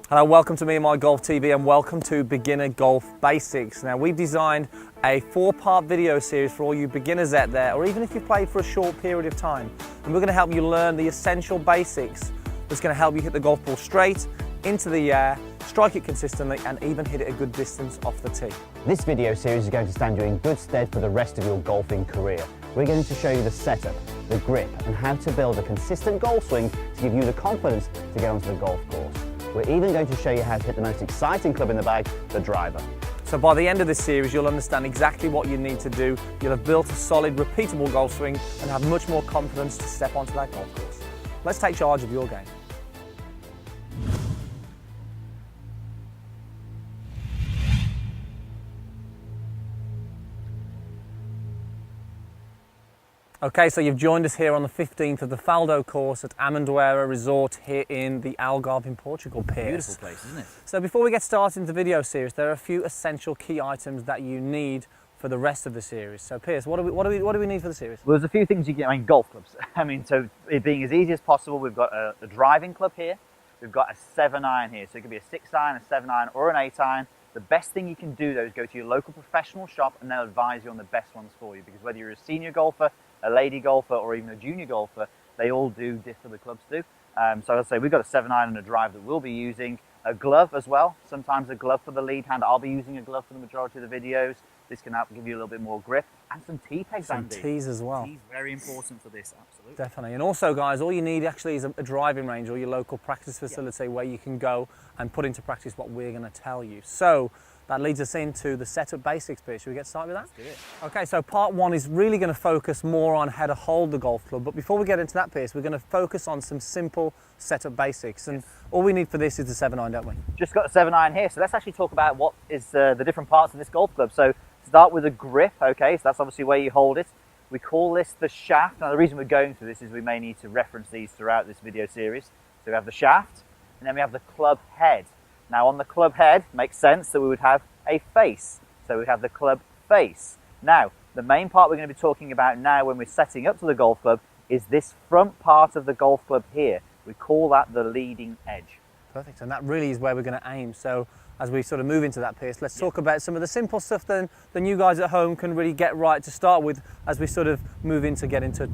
Hello, welcome to Me and My Golf TV and welcome to Beginner Golf Basics. Now we've designed a 4-part video series for all you beginners out there, or even if you've played for a short period of time. And we're going to help you learn the essential basics that's going to help you hit the golf ball straight, into the air, strike it consistently and even hit it a good distance off the tee. This video series is going to stand you in good stead for the rest of your golfing career. We're going to show you the setup, the grip and how to build a consistent golf swing to give you the confidence to get onto the golf course. We're even going to show you how to hit the most exciting club in the bag, the driver. So by the end of this series, you'll understand exactly what you need to do. You'll have built a solid, repeatable golf swing and have much more confidence to step onto that golf course. Let's take charge of your game. Okay, so you've joined us here on the 15th of the Faldo course at Amendoeira Resort here in the Algarve in Portugal, Piers. Beautiful place, isn't it? So before we get started in the video series, there are a few essential key items that you need for the rest of the series. So Piers, what do we need for the series? Well, there's a few things you get. Golf clubs. So it being as easy as possible, we've got a driving club here. We've got a 7-iron here. So it could be a 6-iron, a 7-iron, or an 8-iron. The best thing you can do though is go to your local professional shop and they'll advise you on the best ones for you, because whether you're a senior golfer, a lady golfer or even a junior golfer, they all do differ, the clubs do. So I'd say we've got a 7-iron and a drive that we'll be using, a glove as well, sometimes a glove for the lead hand. I'll be using a glove for the majority of the videos. This can help give you a little bit more grip, and some tee pegs, Some Andy. tees as well. Tees, very important for this, absolutely. Definitely. And also guys, all you need actually is a driving range or your local practice facility where you can go and put into practice what we're going to tell you. So that leads us into the setup basics bit. Should we get started with that? Let's do it. Okay, so part 1 is really going to focus more on how to hold the golf club. But before we get into that, Piers, we're going to focus on some simple setup basics. And all we need for this is the 7-iron, don't we? Just got a 7-iron here, so let's actually talk about what is the different parts of this golf club. So start with a grip, okay, so that's obviously where you hold it. We call this the shaft. Now the reason we're going through this is we may need to reference these throughout this video series. So we have the shaft, and then we have the club head. Now on the club head, makes sense that we would have a face. So we have the club face. Now, the main part we're going to be talking about now when we're setting up to the golf club is this front part of the golf club here. We call that the leading edge. Perfect, and that really is where we're going to aim. So as we sort of move into that, Piers, let's talk about some of the simple stuff then you guys at home can really get right to start with as we sort of move into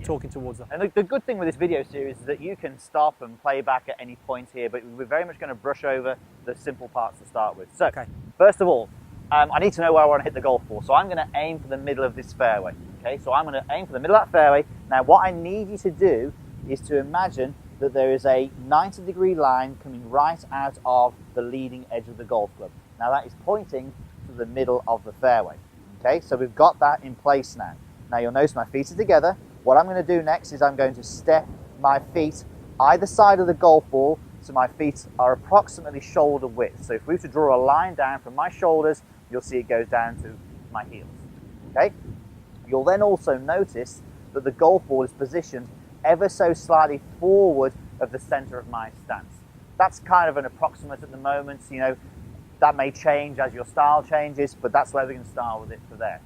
talking towards that. And the good thing with this video series is that you can stop and play back at any point here, but we're very much going to brush over the simple parts to start with. So, First of all, I need to know where I want to hit the golf ball, so I'm going to aim for the middle of this fairway. Okay, so I'm going to aim for the middle of that fairway. Now what I need you to do is to imagine that there is a 90-degree line coming right out of the leading edge of the golf club. Now that is pointing to the middle of the fairway. Okay, so we've got that in place now. Now you'll notice my feet are together. What I'm going to do next is I'm going to step my feet either side of the golf ball so my feet are approximately shoulder width. So if we were to draw a line down from my shoulders, you'll see it goes down to my heels. Okay? You'll then also notice that the golf ball is positioned ever so slightly forward of the center of my stance. That's kind of an approximate at the moment. You know, that may change as your style changes, but that's where we can start with it for there.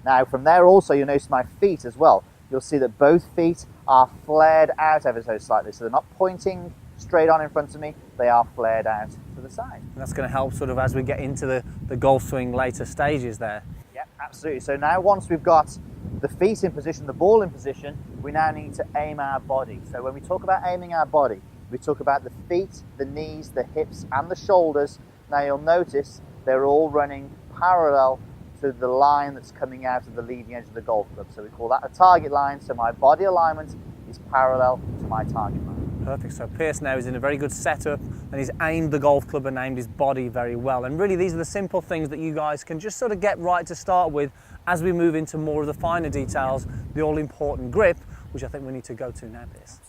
Now from there also you'll notice my feet as well. You'll see that both feet are flared out ever so slightly, so they're not pointing straight on in front of me, they are flared out to the side. And that's going to help sort of as we get into the golf swing later stages there. Yeah, absolutely. So now once we've got the feet in position, the ball in position, we now need to aim our body. So when we talk about aiming our body, we talk about the feet, the knees, the hips and the shoulders. Now you'll notice they're all running parallel to the line that's coming out of the leading edge of the golf club. So we call that a target line. So my body alignment is parallel to my target line. Perfect. So Piers now is in a very good setup and he's aimed the golf club and aimed his body very well. And really these are the simple things that you guys can just sort of get right to start with as we move into more of the finer details, the all-important grip, which I think we need to go to now, Piers.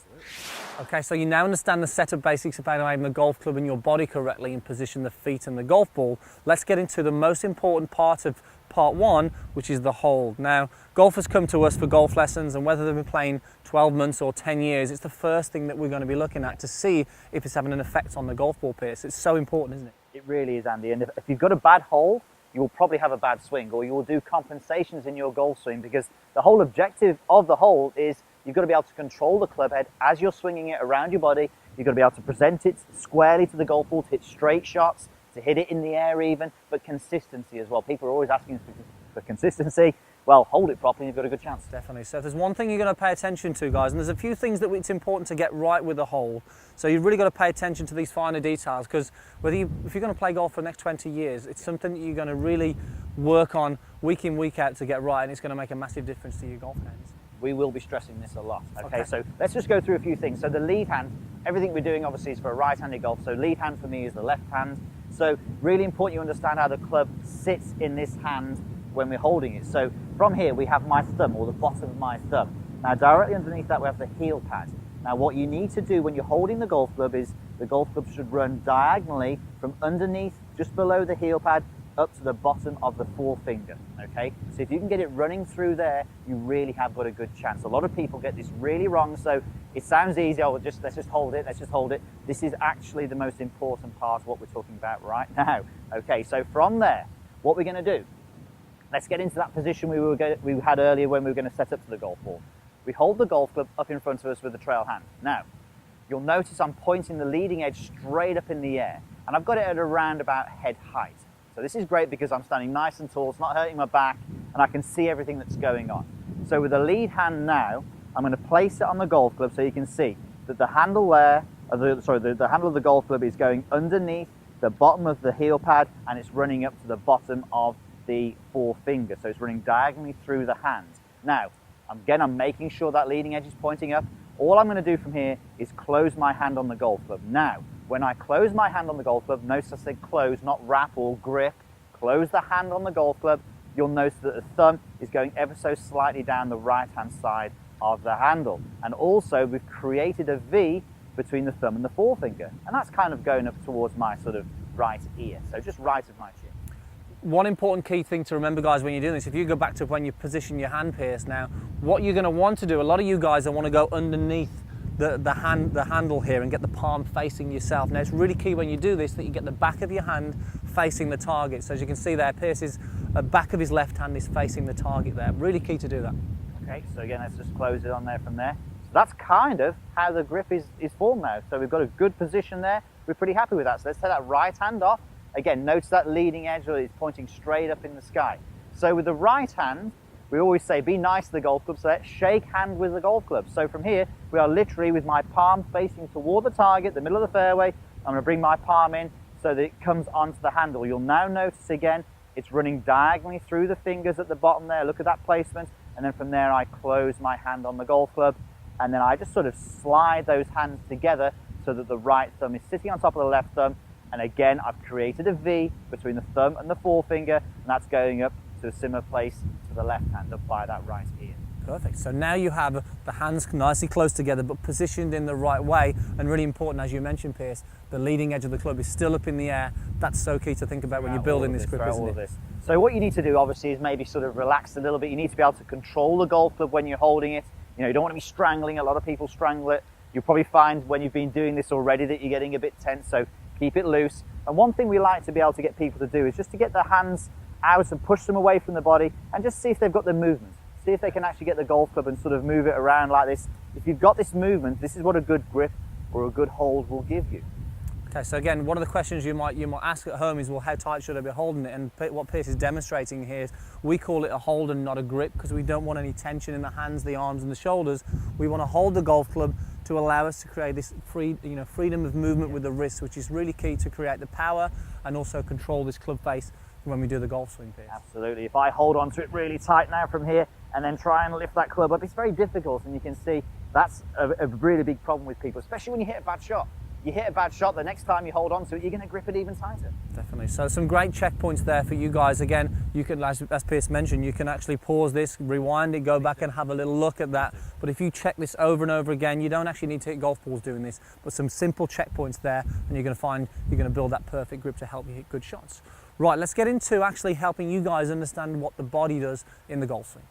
Okay, so you now understand the setup basics about aiming the golf club and your body correctly and position the feet and the golf ball. Let's get into the most important part of part 1, which is the hold. Now, golfers come to us for golf lessons, and whether they've been playing 12 months or 10 years, it's the first thing that we're going to be looking at to see if it's having an effect on the golf ball, Piers. It's so important, isn't it? It really is, Andy. And if you've got a bad hold, you will probably have a bad swing, or you will do compensations in your golf swing, because the whole objective of the hold is you've got to be able to control the club head as you're swinging it around your body. You've got to be able to present it squarely to the golf ball, to hit straight shots, to hit it in the air even, but consistency as well. People are always asking for consistency. Well, hold it properly and you've got a good chance. Definitely. So if there's one thing you're going to pay attention to, guys, and there's a few things that it's important to get right with the hole. So you've really got to pay attention to these finer details, because if you're going to play golf for the next 20 years, it's something that you're going to really work on week in, week out to get right, and it's going to make a massive difference to your golf games. We will be stressing this a lot. Okay, so let's just go through a few things. So the lead hand, everything we're doing obviously is for a right-handed golf. So lead hand for me is the left hand. So really important you understand how the club sits in this hand when we're holding it. So from here we have my thumb, or the bottom of my thumb. Now directly underneath that we have the heel pad. Now what you need to do when you're holding the golf club is the golf club should run diagonally from underneath, just below the heel pad, up to the bottom of the forefinger, okay? So if you can get it running through there, you really have got a good chance. A lot of people get this really wrong, so it sounds easy, oh, let's just hold it, let's just hold it. This is actually the most important part of what we're talking about right now. Okay, so from there, what we're gonna do, let's get into that position we had earlier when we were gonna set up to the golf ball. We hold the golf club up in front of us with the trail hand. Now, you'll notice I'm pointing the leading edge straight up in the air, and I've got it at around about head height. So this is great because I'm standing nice and tall, it's not hurting my back, and I can see everything that's going on. So with the lead hand now, I'm going to place it on the golf club so you can see that the handle there, the handle of the golf club is going underneath the bottom of the heel pad, and it's running up to the bottom of the forefinger. So it's running diagonally through the hand. Now, again, I'm making sure that leading edge is pointing up. All I'm going to do from here is close my hand on the golf club. Now, when I close my hand on the golf club, notice I said close, not wrap or grip. Close the hand on the golf club. You'll notice that the thumb is going ever so slightly down the right-hand side of the handle. And also, we've created a V between the thumb and the forefinger. And that's kind of going up towards my sort of right ear. So just right of my chin. One important key thing to remember, guys, when you're doing this, if you go back to when you position your hand, Pierce, now, what you're going to want to do, a lot of you guys want to go underneath the handle here and get the palm facing yourself. Now, it's really key when you do this that you get the back of your hand facing the target. So as you can see there, Pierce's back of his left hand is facing the target there. Really key to do that. Okay, so again, let's just close it on there from there. So that's kind of how the grip is formed now. So we've got a good position there. We're pretty happy with that. So let's take that right hand off. Again, notice that leading edge is pointing straight up in the sky. So with the right hand, we always say be nice to the golf club, so let's shake hand with the golf club. So from here, we are literally with my palm facing toward the target, the middle of the fairway. I'm going to bring my palm in so that it comes onto the handle. You'll now notice again, it's running diagonally through the fingers at the bottom there. Look at that placement. And then from there, I close my hand on the golf club. And then I just sort of slide those hands together so that the right thumb is sitting on top of the left thumb. And again, I've created a V between the thumb and the forefinger, and that's going up to a similar place to the left hand, up by that right ear. Perfect. So now you have the hands nicely close together, but positioned in the right way. And really important, as you mentioned, Pierce, the leading edge of the club is still up in the air. That's so key to think about when you're building this grip, isn't it? So what you need to do, obviously, is maybe sort of relax a little bit. You need to be able to control the golf club when you're holding it. You know, you don't want to be strangling. A lot of people strangle it. You'll probably find when you've been doing this already that you're getting a bit tense. So keep it loose. And one thing we like to be able to get people to do is just to get their hands out and push them away from the body and just see if they've got the movement. See if they can actually get the golf club and sort of move it around like this. If you've got this movement, this is what a good grip or a good hold will give you. Okay, so again, one of the questions you might ask at home is, well, how tight should I be holding it? And what Pierce is demonstrating here is we call it a hold and not a grip, because we don't want any tension in the hands, the arms and the shoulders. We want to hold the golf club to allow us to create this freedom of movement with the wrists, which is really key to create the power and also control this club face when we do the golf swing, Pierce. Absolutely. If I hold onto it really tight now from here and then try and lift that club up, it's very difficult, and you can see that's a really big problem with people, especially when you hit a bad shot. You hit a bad shot, the next time you hold on to it, you're going to grip it even tighter. Definitely. So some great checkpoints there for you guys. Again, you can, as Pierce mentioned, you can actually pause this, rewind it, go back and have a little look at that. But if you check this over and over again, you don't actually need to hit golf balls doing this, but some simple checkpoints there, and you're going to find you're going to build that perfect grip to help you hit good shots. Right, let's get into actually helping you guys understand what the body does in the golf swing.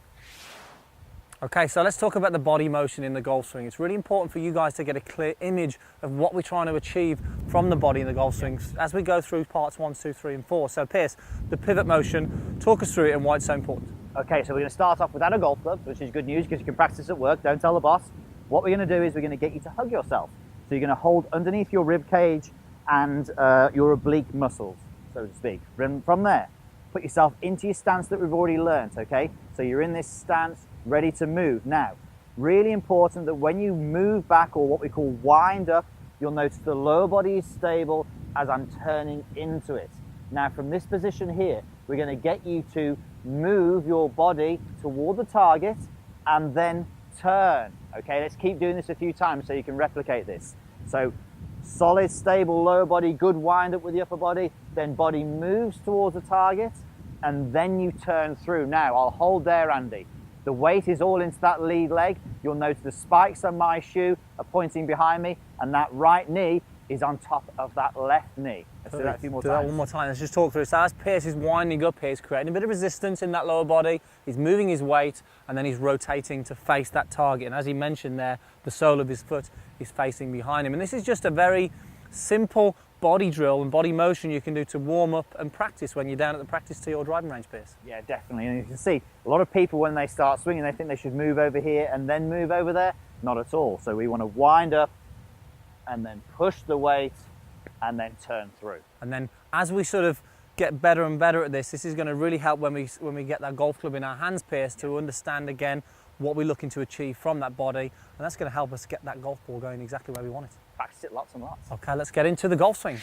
Okay, so let's talk about the body motion in the golf swing. It's really important for you guys to get a clear image of what we're trying to achieve from the body in the golf swing as we go through parts 1, 2, 3 and 4. So Pierce, the pivot motion, talk us through it and why it's so important. Okay, so we're going to start off without a golf club, which is good news because you can practice at work, don't tell the boss. What we're going to do is we're going to get you to hug yourself. So you're going to hold underneath your rib cage and your oblique muscles, so to speak. From there, put yourself into your stance that we've already learnt, okay? So you're in this stance, ready to move. Now, really important that when you move back, or what we call wind up, you'll notice the lower body is stable as I'm turning into it. Now, from this position here, we're going to get you to move your body toward the target and then turn. Okay, let's keep doing this a few times so you can replicate this. So solid, stable lower body, good wind up with the upper body, then body moves towards the target, and then you turn through. Now, I'll hold there, Andy. The weight is all into that lead leg. You'll notice the spikes on my shoe are pointing behind me, and that right knee is on top of that left knee. Let's do that a few more times. Do that one more time. Let's just talk through it. So as Pierce is winding up here, he's creating a bit of resistance in that lower body. He's moving his weight, and then he's rotating to face that target. And as he mentioned there, the sole of his foot is facing behind him. And this is just a very simple body drill and body motion you can do to warm up and practice when you're down at the practice tee or driving range, Pierce. Yeah, definitely. And you can see a lot of people, when they start swinging, they think they should move over here and then move over there. Not at all. So we want to wind up and then push the weight and then turn through. And then as we sort of get better and better at this is going to really help when we get that golf club in our hands, Pierce, to understand again what we're looking to achieve from that body, and that's going to help us get that golf ball going exactly where we want it. Practice it lots and lots. Okay, let's get into the golf swing.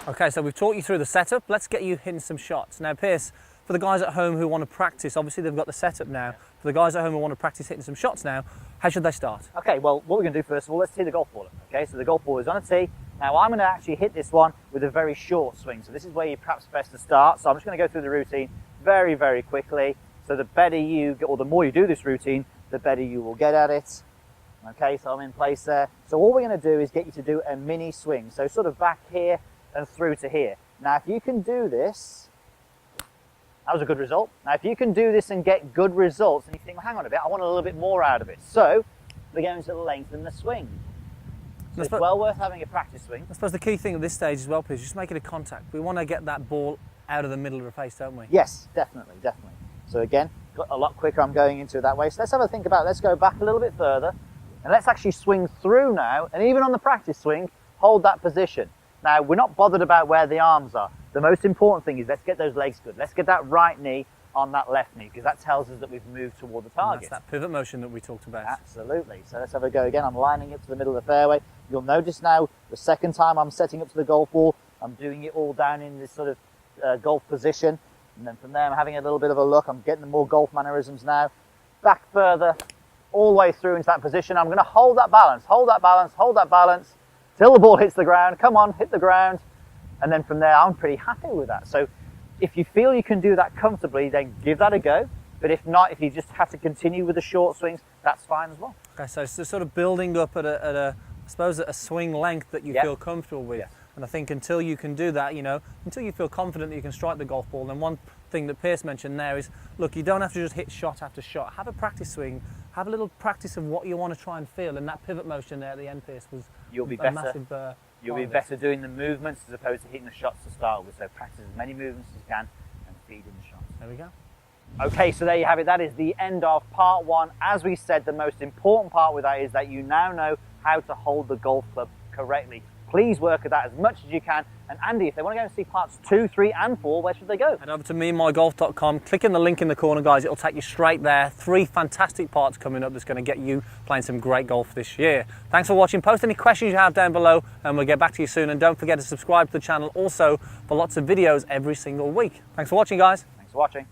Okay, so we've taught you through the setup. Let's get you hitting some shots. Now, Pierce, for the guys at home who want to practice, obviously they've got the setup now. For the guys at home who want to practice hitting some shots now, how should they start? Okay, well, what we're going to do first of all, let's tee the golf ball up. Okay, so the golf ball is on a tee. Now, I'm going to actually hit this one with a very short swing. So this is where you're perhaps best to start. So I'm just going to go through the routine very, very quickly. So the better you get, or the more you do this routine, the better you will get at it. Okay, so I'm in place there. So all we're going to do is get you to do a mini swing. So sort of back here and through to here. Now, if you can do this, that was a good result. Now, if you can do this and get good results, and you think, well, hang on a bit, I want a little bit more out of it. So we're going to lengthen the swing. So it's well worth having a practice swing. I suppose the key thing at this stage as well, Pierce, just making a contact. We want to get that ball out of the middle of the face, don't we? Yes, definitely, definitely. So again, got a lot quicker I'm going into it that way. So let's have a think about it. Let's go back a little bit further. And let's actually swing through now, and even on the practice swing, hold that position. Now, we're not bothered about where the arms are. The most important thing is let's get those legs good. Let's get that right knee on that left knee, because that tells us that we've moved toward the target. And that's that pivot motion that we talked about. Absolutely. So let's have a go again. I'm lining up to the middle of the fairway. You'll notice now, the second time I'm setting up to the golf ball, I'm doing it all down in this sort of golf position. And then from there, I'm having a little bit of a look. I'm getting the more golf mannerisms now. Back further, all the way through into that position. I'm going to hold that balance, hold that balance, hold that balance till the ball hits the ground. Come on, hit the ground. And then from there, I'm pretty happy with that. So if you feel you can do that comfortably, then give that a go. But if not, if you just have to continue with the short swings, that's fine as well. Okay, so it's sort of building up at I suppose, at a swing length that you feel comfortable with. And I think until you can do that, until you feel confident that you can strike the golf ball, then one thing that Pierce mentioned there is, look, you don't have to just hit shot after shot. Have a practice swing. Have a little practice of what you want to try and feel. And that pivot motion there at the end, Pierce, was massive You'll be better doing the movements as opposed to hitting the shots to start with. So practice as many movements as you can and feed in the shots. There we go. Okay, so there you have it. That is the end of part one. As we said, the most important part with that is that you now know how to hold the golf club correctly. Please work at that as much as you can. And Andy, if they want to go and see parts 2, 3 and 4, where should they go? Head over to meandmygolf.com, click in the link in the corner, guys. It'll take you straight there. 3 fantastic parts coming up that's going to get you playing some great golf this year. Thanks for watching. Post any questions you have down below and we'll get back to you soon. And don't forget to subscribe to the channel also for lots of videos every single week. Thanks for watching, guys. Thanks for watching.